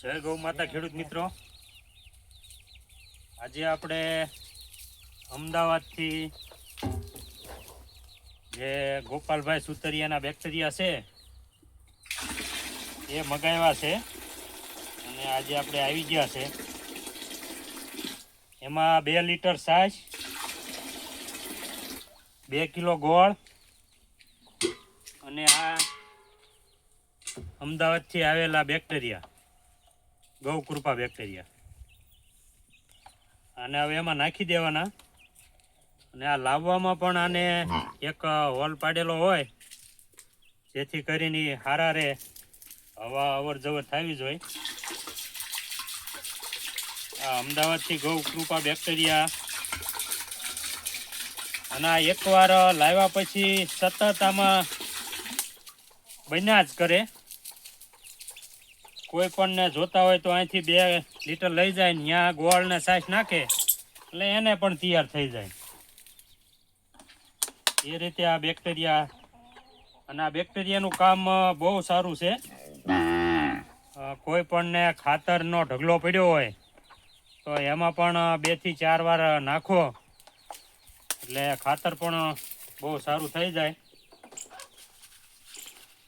જય ગૌ માતા ખેડૂત મિત્રો, આજે આપણે અમદાવાદથી જે ગોપાલભાઈ સુતરિયાના બેક્ટેરિયા છે એ મગાવ્યા છે અને આજે આપણે આવી ગયા છે. એમાં 2 લીટર છાશ, 2 કિલો ગોળ અને આ અમદાવાદથી આવેલા બેક્ટેરિયા ગૌકૃપા બેક્ટેરિયા, અને હવે એમાં નાખી દેવાના. અને આ લાવવામાં પણ આને એક હોલ પાડેલો હોય જેથી કરીને હારા રે હવા અવર જવર થવી જોઈએ. આ અમદાવાદથી ગૌકૃપા બેક્ટેરિયા, અને આ એકવાર લાવ્યા પછી સતત આમાં બન્યા જ કરે. કોઈ પણને જોતા હોય તો અહીંથી 2 લીટર લઈ જાય ને ત્યાં ગોળ ને છાશ નાખે એટલે એને પણ તૈયાર થઈ જાય. એ રીતે આ બેક્ટેરિયા, અને આ બેક્ટેરિયાનું કામ બહુ સારું છે. કોઈ પણને ખાતરનો ઢગલો પડ્યો હોય તો એમાં પણ 2 થી 4 વાર નાખો એટલે ખાતર પણ બહુ સારું થઈ જાય.